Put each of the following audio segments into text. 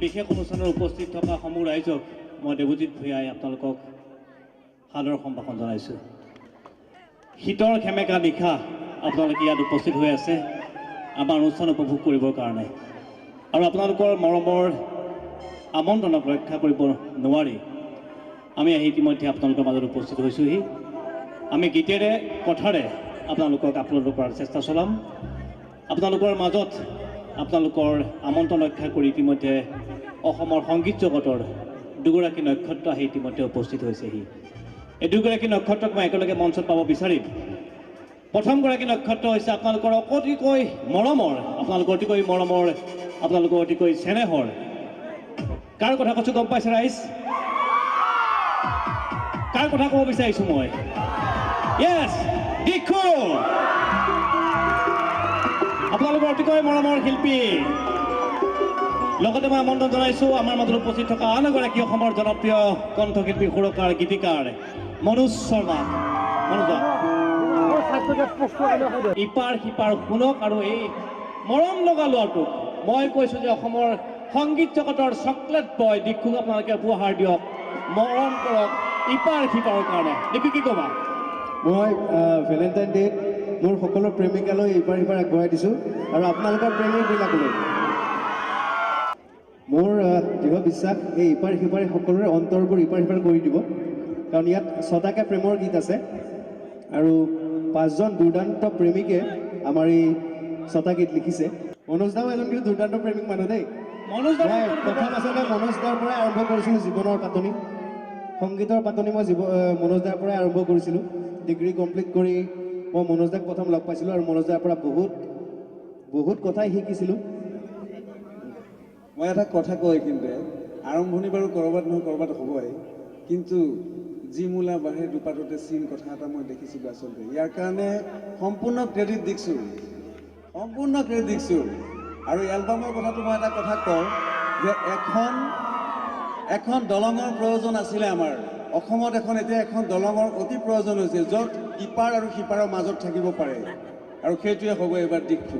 বিশেষ অনুষ্ঠানত উপস্থিত থকা সমূহ ৰাইজক মই দেৱজিৎ ভূঞাই আপোনালোকক সাদৰ সম্ভাষণ জনাইছোঁ। শীতৰ খেমেকা নিশা আপোনালোকে ইয়াত উপস্থিত হৈ আছে আমাৰ অনুষ্ঠান উপভোগ কৰিবৰ কাৰণে, আৰু আপোনালোকৰ মৰমৰ আমন্ত্ৰণক ৰক্ষা কৰিব নোৱাৰি আমি আহি ইতিমধ্যে আপোনালোকৰ মাজত উপস্থিত হৈছোঁহি। আমি গীতেৰে কথাৰে আপোনালোকক আপ্লুত কৰাৰ চেষ্টা চলাম। আপোনালোকৰ মাজত আপোনালোকৰ আমন্ত্ৰণ ৰক্ষা কৰি ইতিমধ্যে অসমৰ সংগীত জগতৰ দুগৰাকী নক্ষত্ৰ আহি ইতিমধ্যে উপস্থিত হৈছেহি। এই দুগৰাকী নক্ষত্ৰক মই একেলগে মঞ্চত পাব বিচাৰিম। প্ৰথমগৰাকী নক্ষত্ৰ হৈছে আপোনালোকৰ অতিকৈ মৰমৰ, আপোনালোকৰ অতিকৈ চেনেহৰ। কাৰ কথা কৈছোঁ গম পাইছে ৰাইজ? কাৰ কথা ক'ব বিচাৰিছোঁ মই? য়েছ, দিক্ষু। আপোনালোকৰ অতিকৈ মৰমৰ শিল্পী। লগতে মই আমন্ত্ৰণ জনাইছোঁ আমাৰ মাজত উপস্থিত থকা আন এগৰাকী অসমৰ জনপ্ৰিয় কণ্ঠশিল্পী, সুৰকাৰ, গীতিকাৰ মনোজ শৰ্মা। ইপাৰ সিপাৰ শুনক, আৰু এই মৰম লগা ল'ৰাটোক মই কৈছোঁ যে অসমৰ সংগীত জগতৰ চকলেট বয় দিক্ষুক আপোনালোকে উপহাৰ দিয়ক, মৰম কৰক ইপাৰ সিপাৰৰ কাৰণে। দিক্ষু কি ক'বা? মই ভেলেণ্টাইন ডে'ত মোৰ সকলো প্ৰেমিকালৈ ইপাৰ সিপাৰ আগবঢ়াই দিছোঁ, আৰু আপোনালোকৰ প্ৰেমিকবিলাকলৈ মোৰ দৃঢ় বিশ্বাস এই ইপাৰ সিপাৰে সকলোৰে অন্তৰবোৰ ইপাৰ সিপাৰ কৰি দিব, কাৰণ ইয়াত 6টাকৈ প্ৰেমৰ গীত আছে, আৰু 5জন দুৰ্দান্ত প্ৰেমিকে আমাৰ এই 6টা গীত লিখিছে। মনোজ দাও এজন কিন্তু দুৰ্দান্ত প্ৰেমিক মানুহ দেই। প্ৰথম আচলতে মনোজ দাৰ পৰাই আৰম্ভ কৰিছিলোঁ জীৱনৰ পাতনি, সংগীতৰ পাতনি মই মনোজ দাৰ পৰাই আৰম্ভ কৰিছিলোঁ। ডিগ্ৰী কমপ্লিট কৰি মই মনোজ দাক প্ৰথম লগ পাইছিলোঁ, আৰু মনোজ দাৰ পৰা বহুত কথাই শিকিছিলোঁ। মই এটা কথা কওঁ, কিন্তু আৰম্ভণি বাৰু ক'ৰবাত নহয় ক'ৰবাত হ'বই, কিন্তু যি মূলা বাঢ়ে দুপাততে চিন কথা এটা মই দেখিছিলোঁ আচলতে। ইয়াৰ কাৰণে সম্পূৰ্ণ ক্ৰেডিট দিছোঁ। আৰু এলবামৰ কথাটো মই এটা কথা কওঁ যে এখন দলঙৰ প্ৰয়োজন আছিলে আমাৰ অসমত। এতিয়া এখন দলঙৰ অতি প্ৰয়োজন হৈছে, য'ত ইপাৰ আৰু সিপাৰৰ মাজত থাকিব পাৰে, আৰু সেইটোৱে হ'ব এইবাৰ দিক্ষু।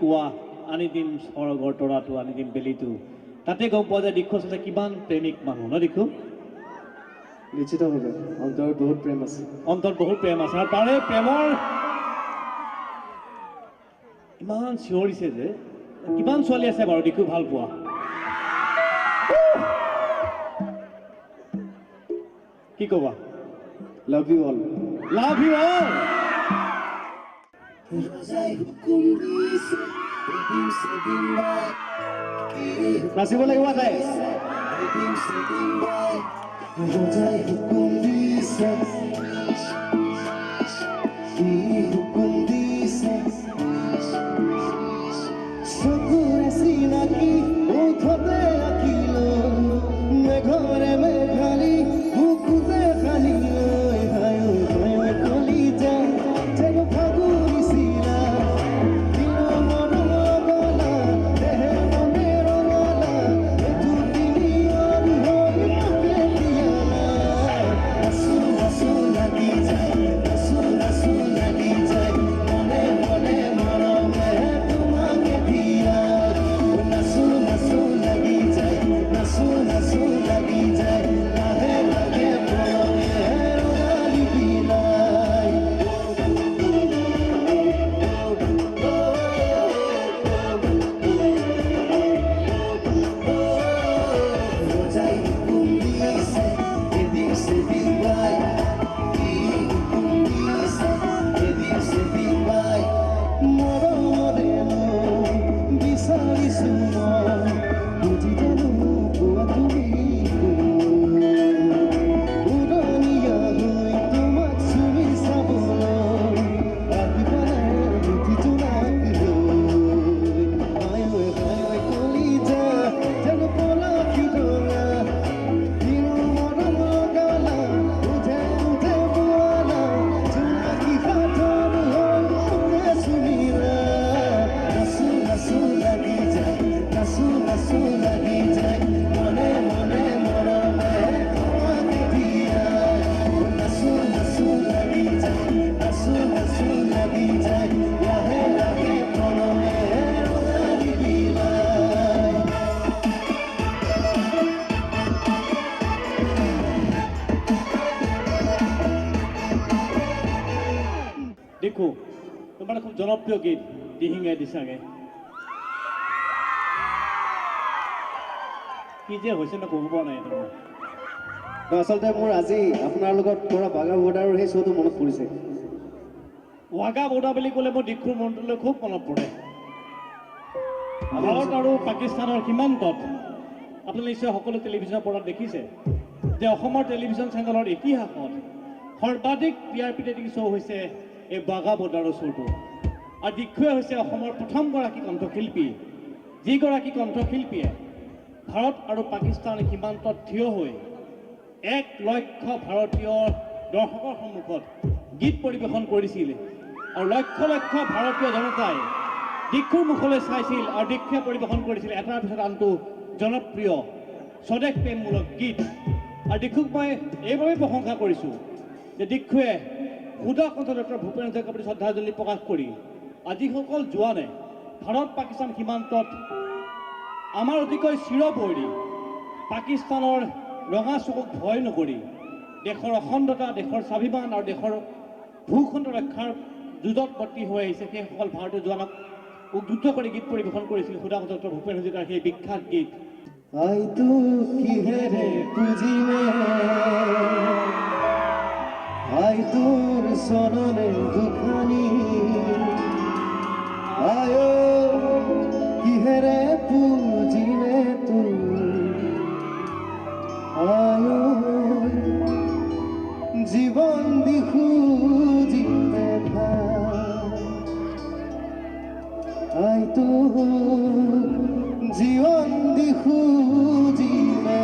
পুৱা আনি দিম স্বৰ্গৰ তৰাটো, আনি দিম বেলিটো। তাতে গম পোৱা যায় দিক্ষু আচলতে কিমান প্ৰেমিক মানুহ ন দিক্ষু? নিশ্চিতভাৱে অন্তৰত বহুত প্ৰেম আছে। অন্তৰত বহুত প্ৰেম আছে আৰু তাৰে প্ৰেমৰ ইমান চিঞৰিছে যে। কিমান ছোৱালী আছে বাৰু দিক্ষু ভাল পোৱা? কি ক'বা? Love you all. Love you all. নাচিব লাগিব তাই। চকুৰে চিনাকি ওঠতে আঁকিল মেঘৰে মেঘালি বুকুতে খালি কলি যায় যেন ফাগুৰিছিলা গলা দেহে মনে ৰঙালা এইটো তিনিয়ন হৈ মোকে দিয়ালা আছো আছো লাগি যায় আছো আছো লাগি যায় মনে মনে মৰমে তোমাকে দিয়া নাচো নাচো লাগি যায় নাচো নাচো লাগি যায় লাহে লাহে মৰমে ৰঙালী বিলাই রোজাই হুকুম দিয়েছে এদিক সেদিক ভাই কি হুকুম দিয়েছে এদিক সেদিক ভাই মৰমৰে বিচাৰিছো মই বুজি জানো পোৱা তুমি উৰণীয়া হৈ তোমাক চুমি চাবলৈ আহি পালে মুঠিটো লাগি লৈ হাই কলিজা যেন পলাশী ৰঙা দিনো মৰম গালা উঠে উঠে বোৱালা জোনাকী কাঠৰ হৈ মোকে চুমিলা নাচো নাচো লাগি যায় নাচো নাচো লাগি যায় মনে মনে মৰমে তোমাকে দিয়া নাচো নাচো লাগি যায় নাচো নাচো লাগি যায় লাহে লাহে মৰমে ৰঙালী বিলাই দিক্ষু তোমাৰ খুব জনপ্ৰিয় গীত দিহিঙে দিছাঙে। কি যে হৈছে ন ক'ব পৰা নাই তোমাৰ। আচলতে মোৰ আজি আপোনাৰ লগত কৰা বাগা বৰ্ডাৰৰ সেই শ্ব'টো মনত পৰিছে। ৱাগা বৰ্ডাৰ বুলি ক'লে মোৰ দিক্ষুৰ মনটোলৈ খুব মনত পৰে। ভাৰত আৰু পাকিস্তানৰ সীমান্তত আপোনালোকে নিশ্চয় সকলো টেলিভিছনৰ পৰ্দাত দেখিছে যে অসমৰ টেলিভিছন চেনেলৰ ইতিহাসত সৰ্বাধিক TRP ৰেটিং শ্ব' হৈছে এই ৱাগা বৰ্ডাৰৰ শ্ব'টো। আৰু দিক্ষুৱে হৈছে অসমৰ প্ৰথমগৰাকী কণ্ঠশিল্পী, যিগৰাকী কণ্ঠশিল্পীয়ে ভাৰত আৰু পাকিস্তান সীমান্তত থিয় হৈ 1 লক্ষ ভাৰতীয় দৰ্শকৰ সন্মুখত গীত পৰিৱেশন কৰিছিল। আৰু লক্ষ লক্ষ ভাৰতীয় জনতাই দিক্ষুৰ মুখলৈ চাইছিল আৰু দিক্ষুৱে পৰিৱেশন কৰিছিল এটাৰ পিছত আনটো জনপ্ৰিয় স্বদেশ প্ৰেমমূলক গীত। আৰু দিক্ষুক মই এইবাবেই প্ৰশংসা কৰিছোঁ যে দিক্ষুৱে সুদা কণ্ঠ ডক্টৰ ভূপেন হাজৰিকাৰ প্ৰতি শ্ৰদ্ধাঞ্জলি প্ৰকাশ কৰি যিসকল জোৱানে ভাৰত পাকিস্তান সীমান্তত আমাৰ অতিকৈ চিৰবৈৰী পাকিস্তানৰ ৰঙা চকুক ভয় নকৰি দেশৰ অখণ্ডতা, দেশৰ স্বাভিমান আৰু দেশৰ ভূখণ্ড ৰক্ষাৰ যুঁজত বৰ্তি হৈ আহিছে, সেইসকল ভাৰতীয় জোৱানক উদ্বুদ্ধ কৰি গীত পৰিৱেশন কৰিছিল সুদা কণ্ঠ ডক্টৰ ভূপেন হাজৰিকাৰ সেই বিখ্যাত গীত। আইতু কিহেৰে পুজিমে আই তোৰ চৰণে দুখানি আয় কিহেৰে পুজিমে তোৰ আয় জীৱন দিখু জিমে আই তোৰ জীবন দিখু জিমে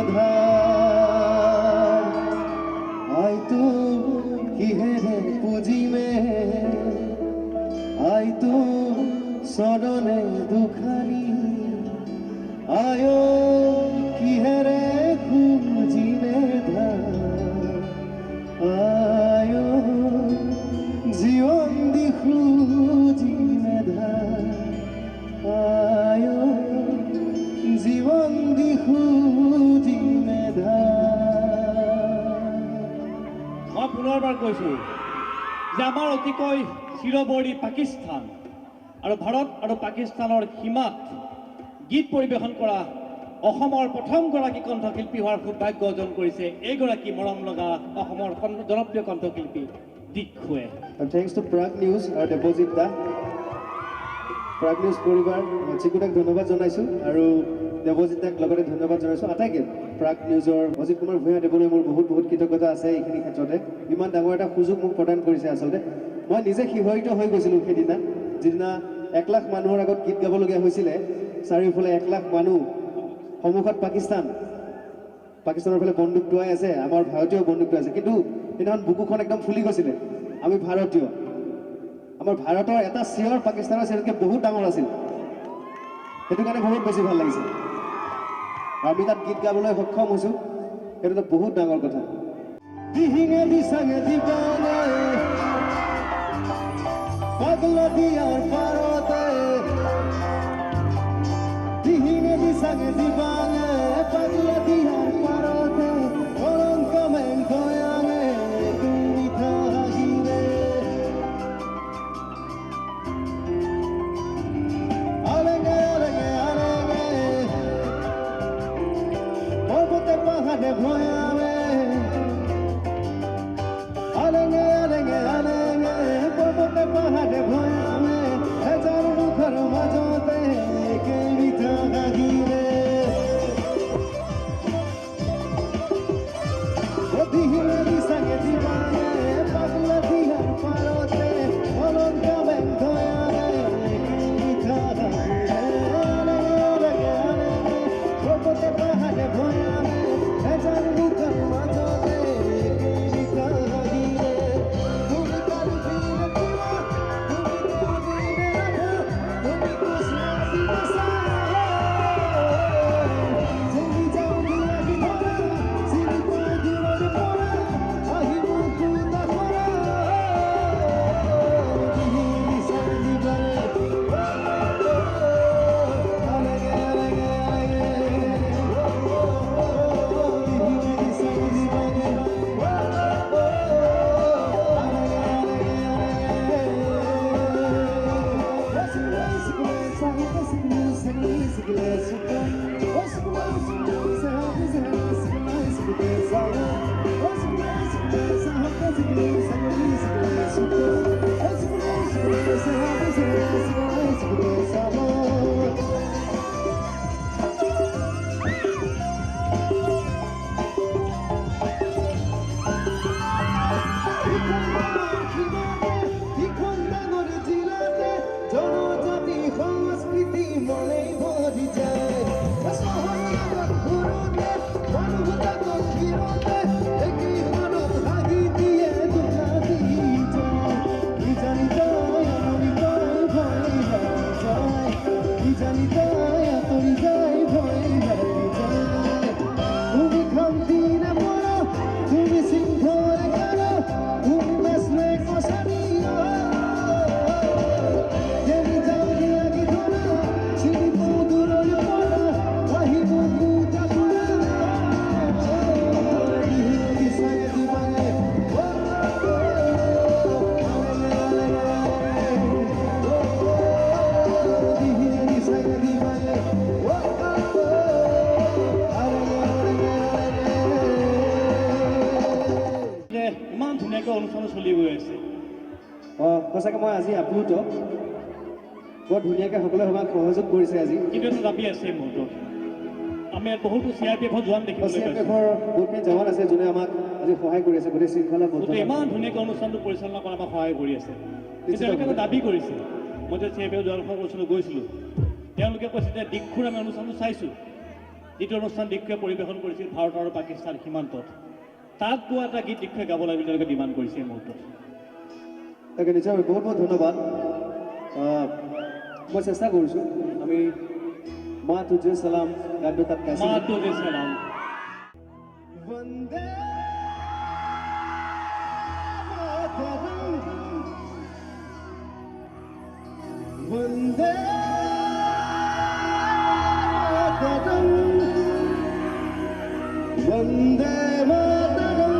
আই তো কিহেৰে পুজিমে আই তো চৰণে দুখানি আয় কিহেৰে খুজিমে আয় জীবন দিখু জিমে পুনৰবাৰ কৈছোঁ যে আমাৰ অতিকৈ চিৰবৰ্ণী পাকিস্তান আৰু ভাৰত আৰু পাকিস্তানৰ সীমাত গীত পৰিৱেশন কৰা অসমৰ প্ৰথমগৰাকী কণ্ঠশিল্পী হোৱাৰ সৌভাগ্য অৰ্জন কৰিছে এইগৰাকী মৰম লগা অসমৰ জনপ্ৰিয় কণ্ঠশিল্পী দিক্ষুৱে। থেংকছ টু প্ৰাগ নিউজ আৰু দেৱজিৎ দা, প্ৰাগ নিউজ পৰিবাৰ চিকুদাক ধন্যবাদ জনাইছোঁ আৰু দেৱজিৎ দাক লগতে ধন্যবাদ জনাইছোঁ। আটাইকে প্ৰাগ নিউজৰ অজিত কুমাৰ ভূঞা দেৱলৈ মোৰ বহুত বহুত কৃতজ্ঞতা আছে এইখিনি ক্ষেত্ৰতে। ইমান ডাঙৰ এটা সুযোগ মোক প্ৰদান কৰিছে। আচলতে মই নিজে শিহৰিত হৈ গৈছিলোঁ সেইদিনা, যিদিনা 1 লাখ মানুহৰ আগত গীত গাবলগীয়া হৈছিলে। চাৰিওফালে 1 লাখ মানুহ, সন্মুখত পাকিস্তানৰ ফালে বন্দুক টোৱাই আছে, আমাৰ ভাৰতীয় বন্দুক টোৱাই আছে, কিন্তু সেইদিনাখন বুকুখন একদম ফুলি গৈছিলে। আমি ভাৰতীয়, আমাৰ ভাৰতৰ এটা চিঞৰ পাকিস্তানৰ চিঞৰতকৈ বহুত ডাঙৰ আছিল। সেইটো কাৰণে বহুত বেছি ভাল লাগিছে। আমি তাত গীত গাবলৈ সক্ষম হৈছোঁ, সেইটো বহুত ডাঙৰ কথা। দিহিঙে দিচাঙে দিবাঙে পাগলা দিয়াৰ পাৰতে, দিহিঙে দিচাঙে দিবাঙে পাগলা দিয়াৰ পাৰতে, কলংক মেঘয়াঙে তুমি থাকিলে। আলেঙে আলেঙে আলেঙে পৰ্বতে পাহাৰে ভয়ামে, আলেঙে আলেঙে আলেঙে পৰ্বতে পাহাৰে ভয়ামে, এজাৰ মুখৰ মাজতে কেইবিধা গাগিৰে। দিহিঙে দিচাঙে দিবাঙে পাগলা দিয়াৰ পাৰতে, কলংক মেঘয়াঙে কেইবিধা গাগিৰে। আলেঙে আলেঙে আলেঙে পৰ্বতে পাহাৰে ভয়ামে, এজাৰ মুখৰ মাজতে কেইবিধা গাগিৰে। তুমি কালি দিনে পুৱা, তুমি দিনে ৰাধা, তুমি কৃষ্ণ দিবসা, চেলি যাওঁ লাগি ধৰা, চিৰিকো দূৰৰে পৰা, আহিব কুন্দা কৰা। দিহি দিচাঙে দিবাঙে আলেঙে আলেঙে আলেঙে, দিহি দিচাঙে দিবাঙে জনজাতি সংস্কৃতি মনেই ভৰি যায়। চহৰৰ ঘূৰোতে মানুহতা গম্ভীৰতে একেই মনত হাঁহি দিয়ে দোলা দি যায়। কিজানি তাই আঁতৰি যায় ভয় লাগি যায়, কিজানি তাই আঁতৰি যায় ভয় লাগি যায়। তুমি খান্তি নপৰা, তুমি সিংহৰে কাৰা, তুমি বেচলে কছাৰীয়া। দেৰি যাওঁগি লাগি ধৰা, চিৰিব দূৰৰে পৰা, আহিব কুটা কৰা। দিহি দিচাঙে দিবাঙে দিহি দিচাঙে দিবাঙে যে ইমান ধুনীয়াকৈ অনুষ্ঠান চলি গৈ আছে। সঁচাকৈ মই আজি আপ্লুত, বৰ ধুনীয়াকৈ সকলোৱে আমাক সহযোগ কৰিছে আজি। কিন্তু এটা দাবী আছে এই মুহূৰ্তত, আমি ইয়াত বহুতো CRPF জোৱান দেখিবলৈ পাইছোঁ। CRPF বহুতখিনি জৱান আছে যোনে আমাক আজি সহায় কৰি আছে, গোটেই শৃংখলাবদ্ধ। গোটেই ইমান ধুনীয়াকৈ অনুষ্ঠানটো পৰিচালনা কৰা আমাক সহায় কৰি আছে। কিন্তু তেওঁলোকে এটা দাবী কৰিছে, মই যে CRPF জোৱানসকলৰ ওচৰলৈ গৈছিলোঁ, তেওঁলোকে কৈছে যে দিক্ষুৰ আমি অনুষ্ঠানটো চাইছোঁ, যিটো অনুষ্ঠান দিক্ষুৱে পৰিৱেশন কৰিছিল ভাৰত আৰু পাকিস্তান সীমান্তত, তাত গোৱা এটা গীত দিক্ষুৱে গাব লাগে বুলি তেওঁলোকে ডিমাণ্ড কৰিছে এই মুহূৰ্তত। তাকে নিশ্চয় বহুত বহুত ধন্যবাদ। মই চেষ্টা কৰিছোঁ, আমি মা তুঝে সালাম গানটো তাত গাইছোঁ। মা তুঝে সালাম। वंदे मातरम, वंदे मातरम, वंदे मातरम,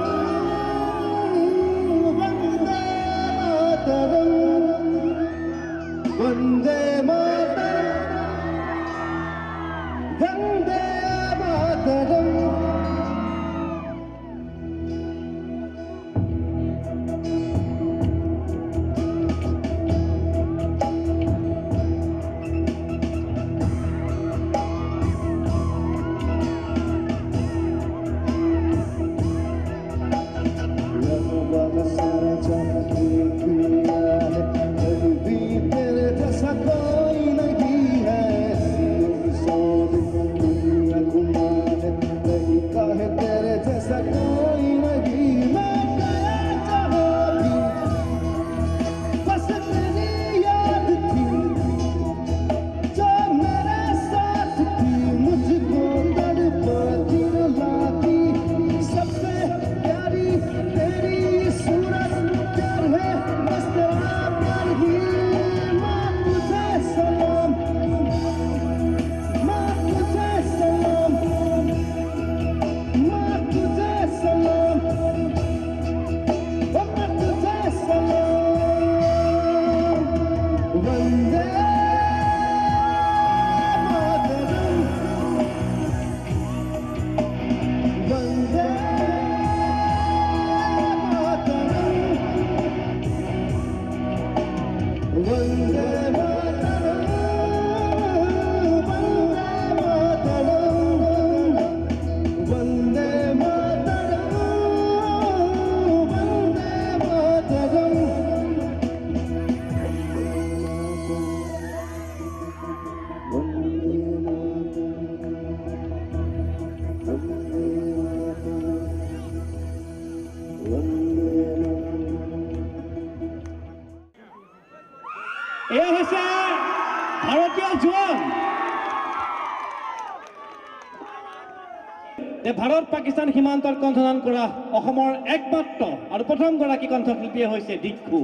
যে ভাৰত পাকিস্তান সীমান্তত কণ্ঠদান কৰা অসমৰ একমাত্ৰ আৰু প্ৰথমগৰাকী কণ্ঠশিল্পীয়ে হৈছে দিক্ষু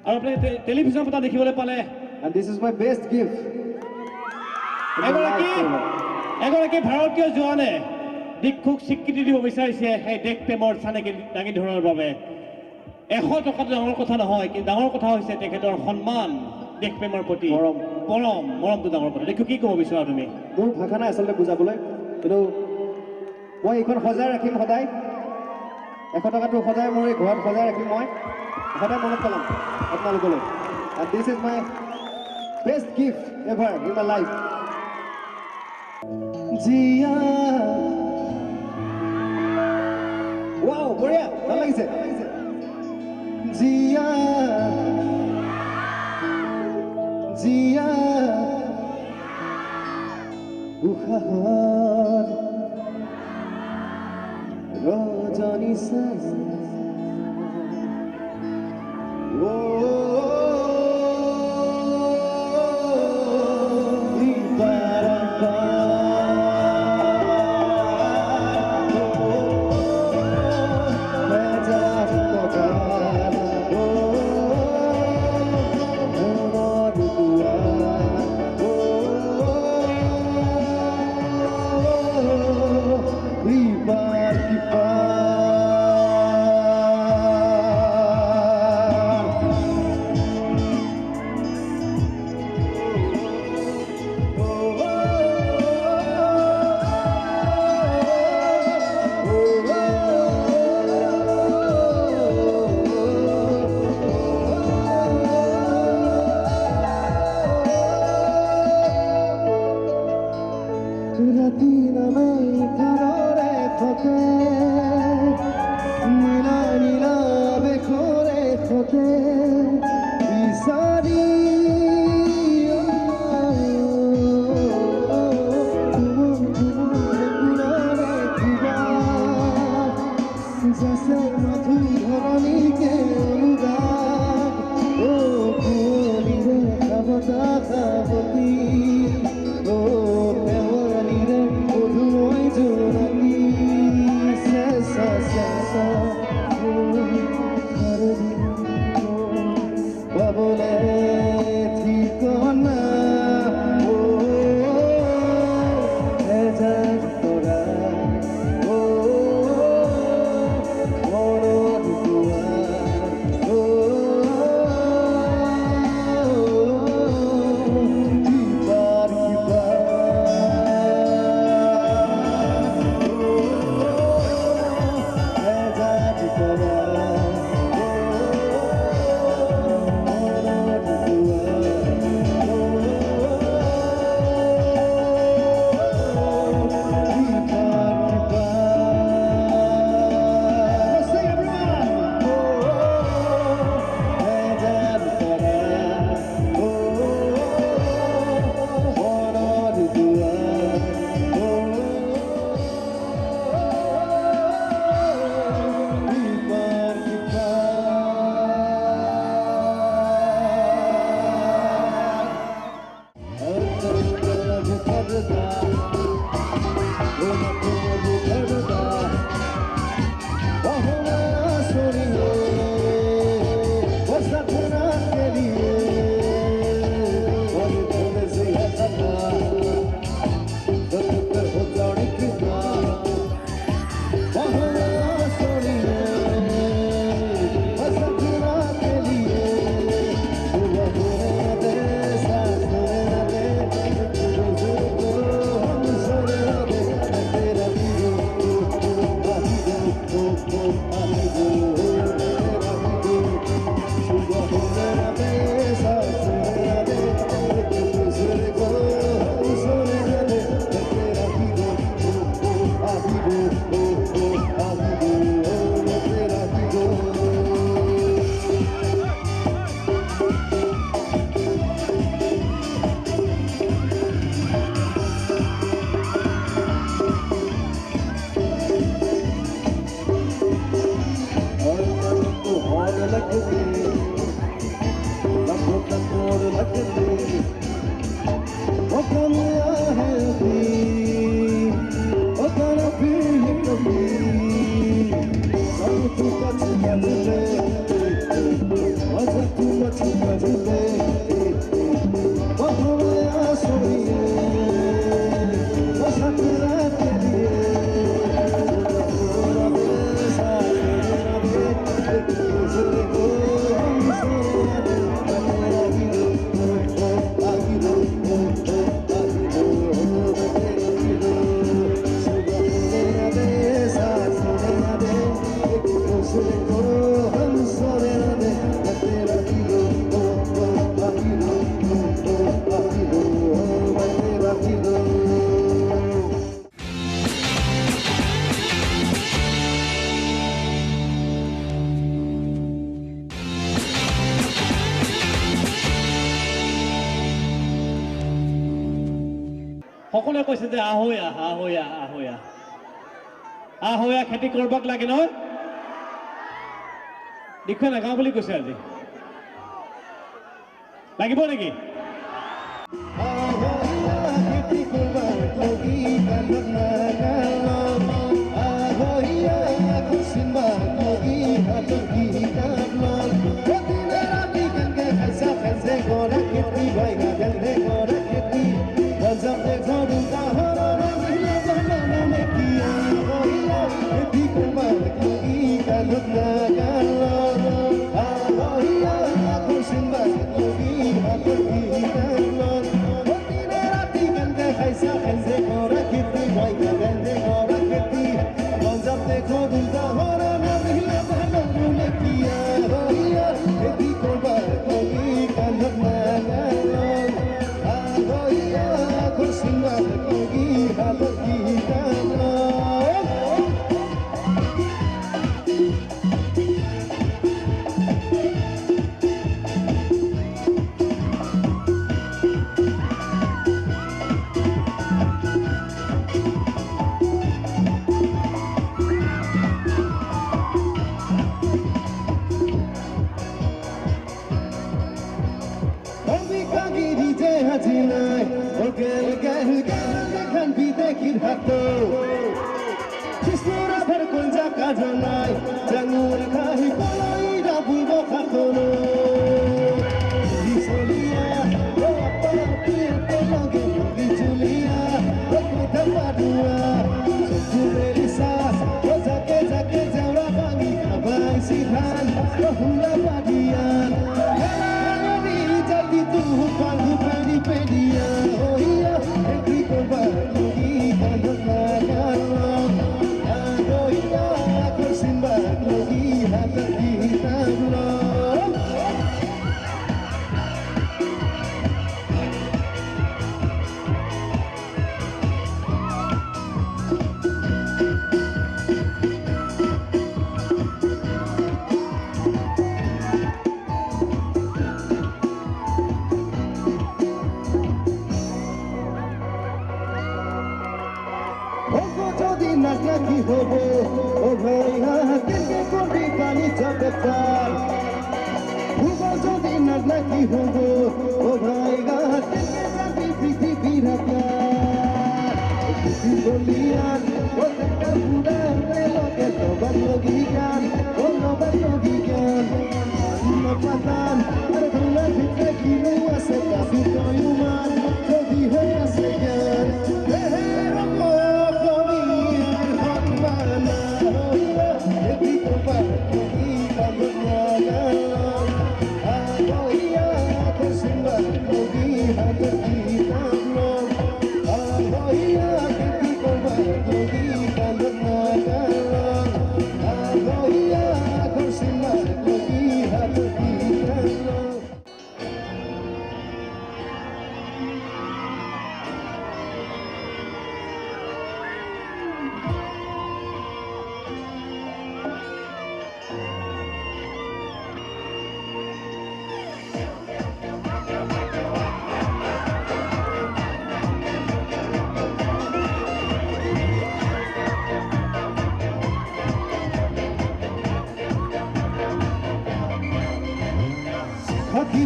আৰু আপুনি টেলিভিছনৰ পৰা দেখিবলৈ পালে And this is my best gift. এগৰাকী ভাৰতীয় জোৱানে দিক্ষুক স্বীকৃতি দিব বিচাৰিছে সেই দেশ প্ৰেমৰ চানেকি দাঙি ধৰাৰ বাবে 100 টকাটো ডাঙৰ কথা নহয় কিন্তু ডাঙৰ কথা হৈছে তেখেতৰ সন্মান দেশ প্ৰেমৰ প্ৰতি মৰমটো ডাঙৰ কথা দেখো কি ক'ব বিচৰা তুমি মোৰ ভাষা নাই আচলতে বুজাবলৈ কিন্তু মই এইখন সজাই ৰাখিম সদায় 100 টকাটো সদায় মোৰ এই ঘৰত সজাই ৰাখিম মই সদায় মনত পেলাম আপোনালোকলৈ and this is my best gift ever in my life Zia wow বঢ়িয়া ভাল লাগিছে জিয়া জিয়া উহার রজনী ও Oh, come on, help me. Oh, gonna feel সকলোৱে কৈছে যে আহৈয়া আহৈয়া আহৈয়া আহৈয়া খেতি কৰবাক লাগে নহয় দেখুৱাই নাগাওঁ বুলি কৈছে আজি লাগিব নেকি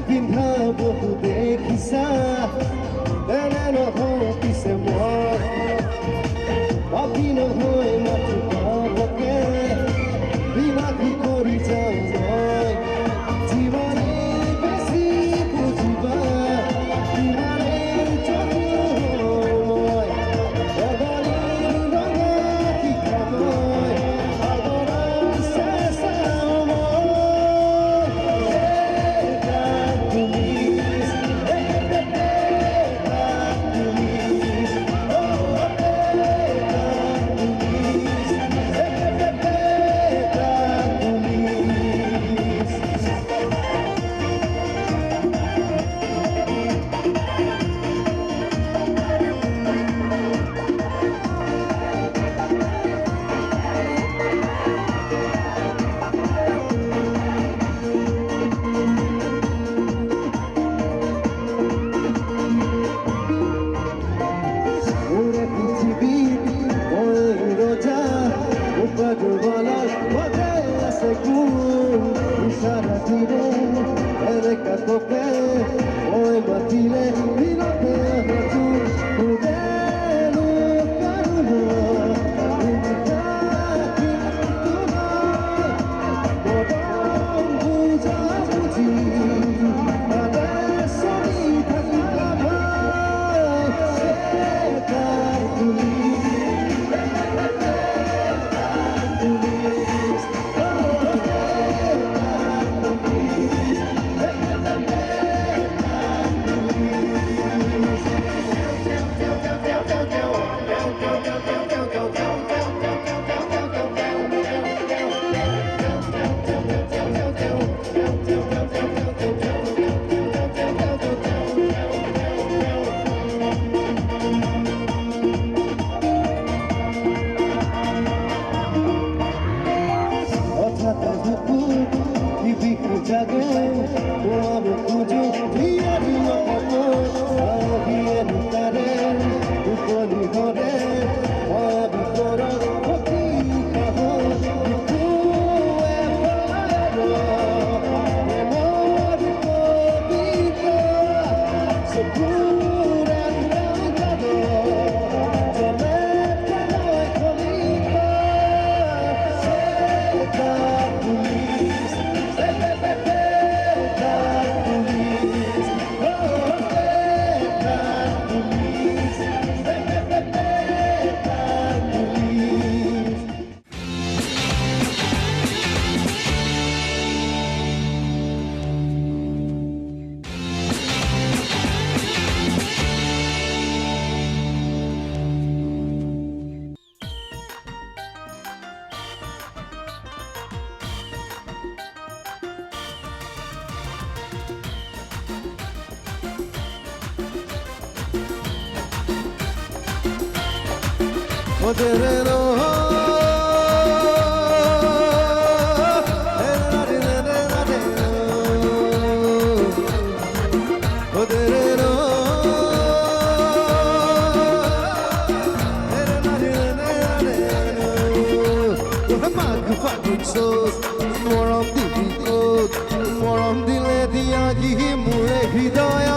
পিন্ধা বহু দেখিছা তেনে নহয় পিছে মই অভি নহয় মাথো পাবকে বিবাহ সপোন ইশাৰা দিলে এনেকা কপে মই মাতিলে দিনতে হতো উদেলো কাৰুণ মৰম দিলে দিয়া গিহি মোৰে হৃদয়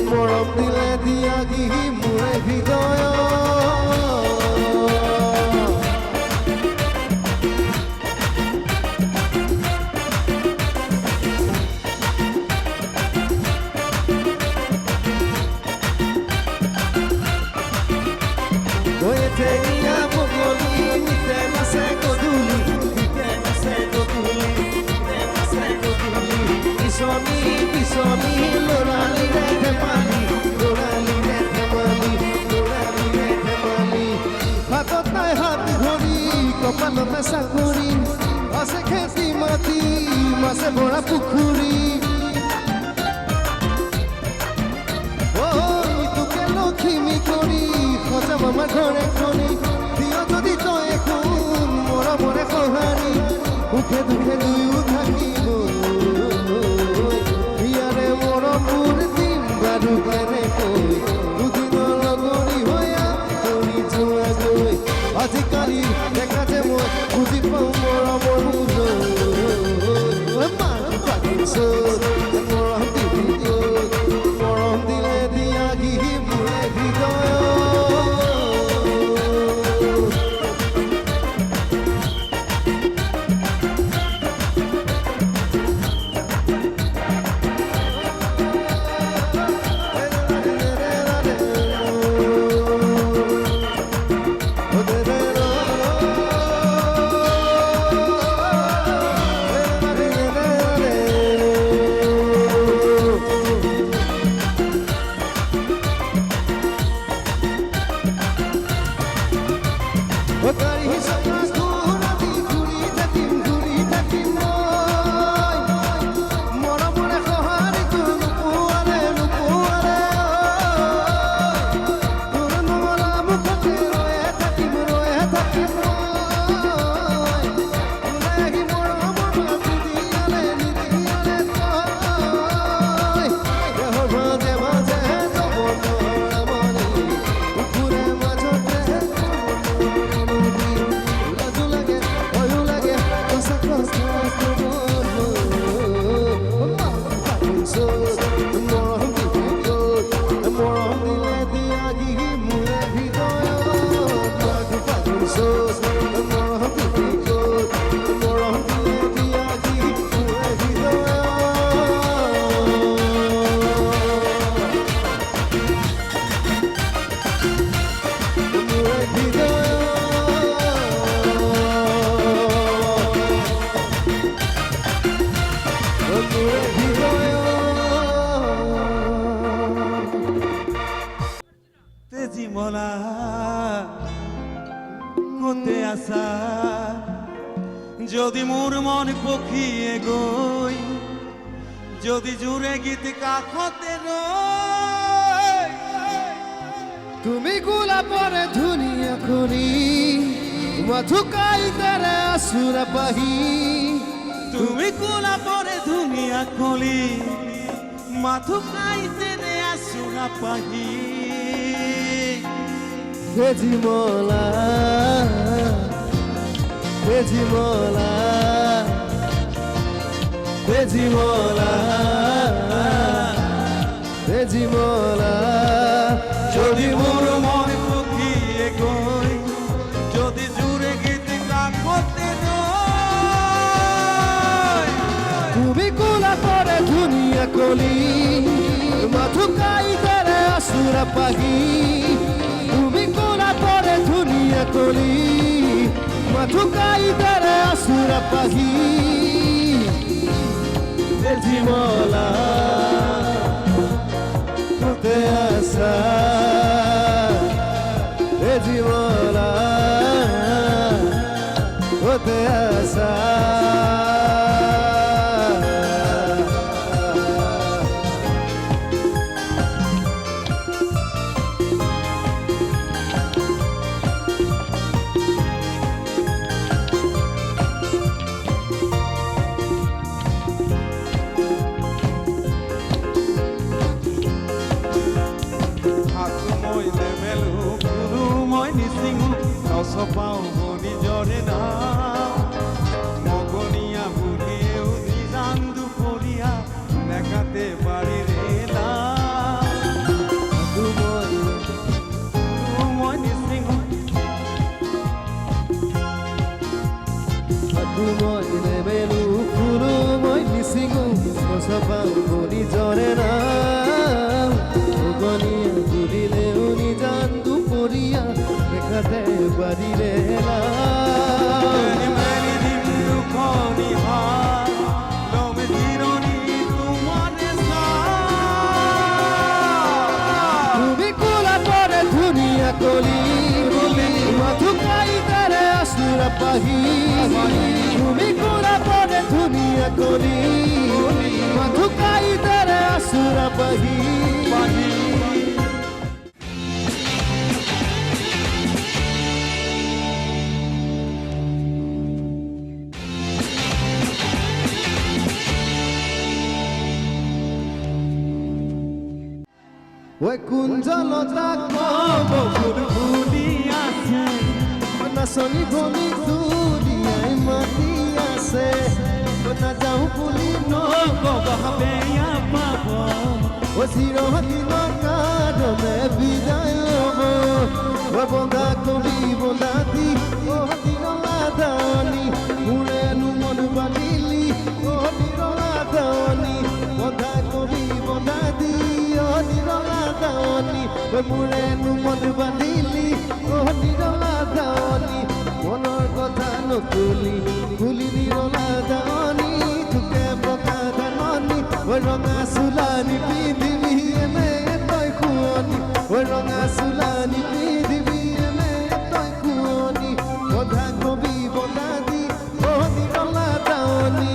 মৰম দিলে দিয়া গিহি মোৰে হৃদয় কপালতে চাকৰি আছে খেতি মাটি মাছে ভৰা পুখুৰী তোকে লখিমী কৰি সজাব আমাৰ ঘৰে খনি দিয় যদি তই এখন মৰমৰে সঁহাৰি সুখে দুখে দুয়ো থাকিব ইয়াৰে মৰমবোৰ দিম বাৰু কেনেকৈ দুদিনৰ লগৰী হৈয়া কৰি যোৱাগৈ আজিকালি দেখা যে মই বুজি পাওঁ মৰমৰ মৰম দিলে দিয়া গিহি মোৰে হৃদয় মলা কোতে আসা যদি মোর মন পখিয়ে গই যদি জুড়ে গীত কাখতে রই তুমি গোলাপরে ধুনিয়া করি মধুকাই তারা আসুরা পাহি তুমি কোলা পরে দুনিয়া কলি মাথু খাইতে রে আসুরা পাহি তেজিমলা তেজিমলা তেজিমলা তেজিমলা যদি মোর মন পখিয়ে গই যদি জুড়ে গীত কাখতে রই তুমি গোলাপরে ধুনিয়া কলি মধুকাই তারা আসুরা পাহি তুমি গোলাপরে ধুনিয়া কলি মধুকাই তারা আসুরা পাহি তেজিমলা কোতে আসা তেজিমলা কোতে আসা হাতু মই লেমেলু ফুলু মই নিচিঙু নচপাও নিজৰে নাম মগনীয়া বুঢ়ীয়েও নিজান দুপৰীয়া নেকাতে বাৰীৰে মই নিচিঙু মই নেমেলো ফুলো মই নিচিঙো গছপাও নিজৰে নাম গনিয়া ঘূৰিলেও নিজান দুপৰীয়া দেখাতে বাৰীৰে মেলি দিম দুখনি ভাত লমে জিৰণি তোমাৰে তুমি গোলাপৰে ধুনীয়া কলি মধুকাই তাৰে আসুৰা পাহি তুমি গোলাপৰে ধুনীয়া কলি মধুকাই তাৰে আসুৰা পাহি ওই কুঞ্জলতা কব ফুলি আছে নাচনি বনি দুনিয়াই মাতি আছে নাযাওঁ বুলি বেয়া পাব ও চিৰদিনৰ কাৰণে বিদায় ল'ব ও বন্ধা কবি বন্ধা দি ও দিনলা দানি মোৰেনো মন বান্ধিলি ও দিনলা দানি বন্ধা কবি বন্ধা দি ও দিনলা দানি মোৰেনো মন বান্ধিলি ও দিনলা দানি মনৰ কথা নকলি খুলি দিনলা দানি তোকে বকা ধাননি ও ৰঙা চোলানি পিন্ধিবি এনে তই খুৱনি ও ৰঙা চোলানি পিন্ধিবি এনে তই খুৱনি বন্ধা কবি বন্ধা দি ও দিনলা দানি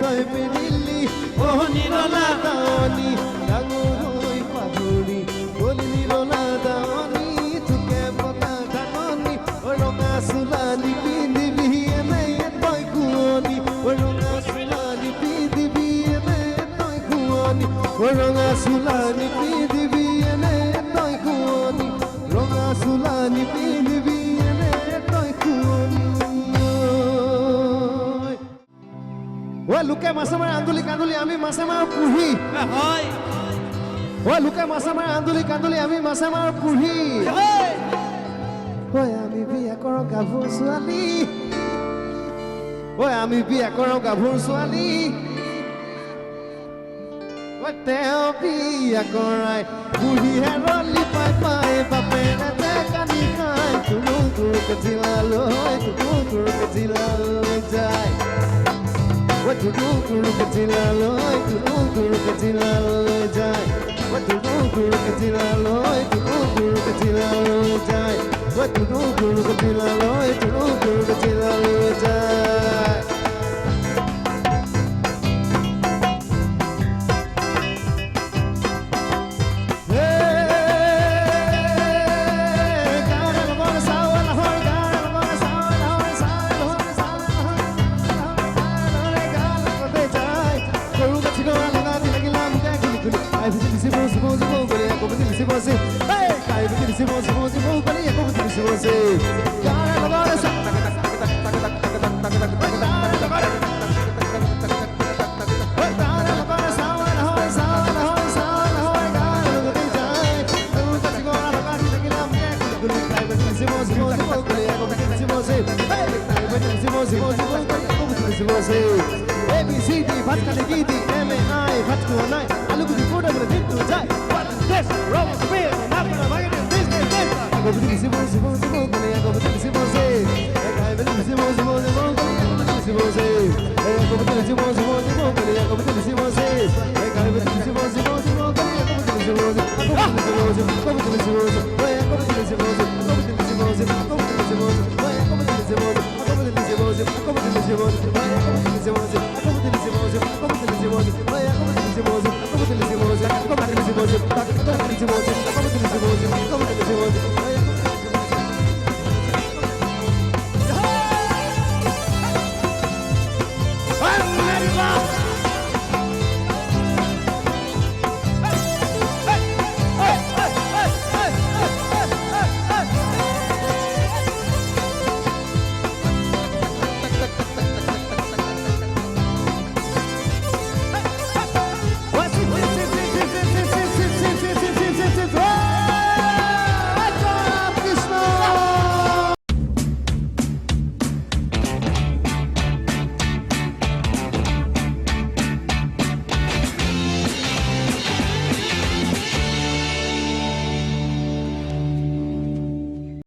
তই পেৰিলি ও নিৰলা দাৱনি ডাঙৰ হৈ পাহৰি গলি নিৰলা দাৱনি তোকে বগা ধাননি ৰঙা চোলানি পিন্ধিবি এনে তই খুৱনি ৰঙা চোলানি পিন্ধিবি এনে তই খুৱনি ৰঙা চোলানি পিন্ধিবি এনে তই খুৱনি ৰঙা চোলানি পিন্ধিবি এনে তই খুৱনি ও লোকে মাছে মাৰে আন্দুলি কান্দুলি আমি মাছে মাৰো পুহি হয় ঐ লোকে মাছ আমাৰ আন্দুলি কান্দুলি আমি মাছ আমাৰ পুহি ঐ আমি বিয়া কৰোঁ গাভৰু ছোৱালী ঐ আমি বিয়া কৰোঁ গাভৰু ছোৱালী ঐ তেওঁ বিয়া কৰাই বুঢ়ীহে ৰলি পাই পাই বাপেৰে কানি খাই তুলু তুৰুকে জিলালৈ যায় ঐ তুলু তুৰুকে জিলালৈ যায় ঐ তুলু তুৰুকে জিলালৈ যায় ঐ তুলু তুৰুকে জিলালৈ যায় ABCD, ভাত খালে কি দি MAI, ভাত খোৱা নাই আলু গুটি ফুটা বলে দিনটো যায় What is this? Roma Smith, not gonna make it this Ako budi sibo kali ako budi sibo se Ako budi sibo kali ako budi sibo se Ako budi sibo kali ako budi sibo se Ako budi sibo kali ako budi sibo se Ako budi sibo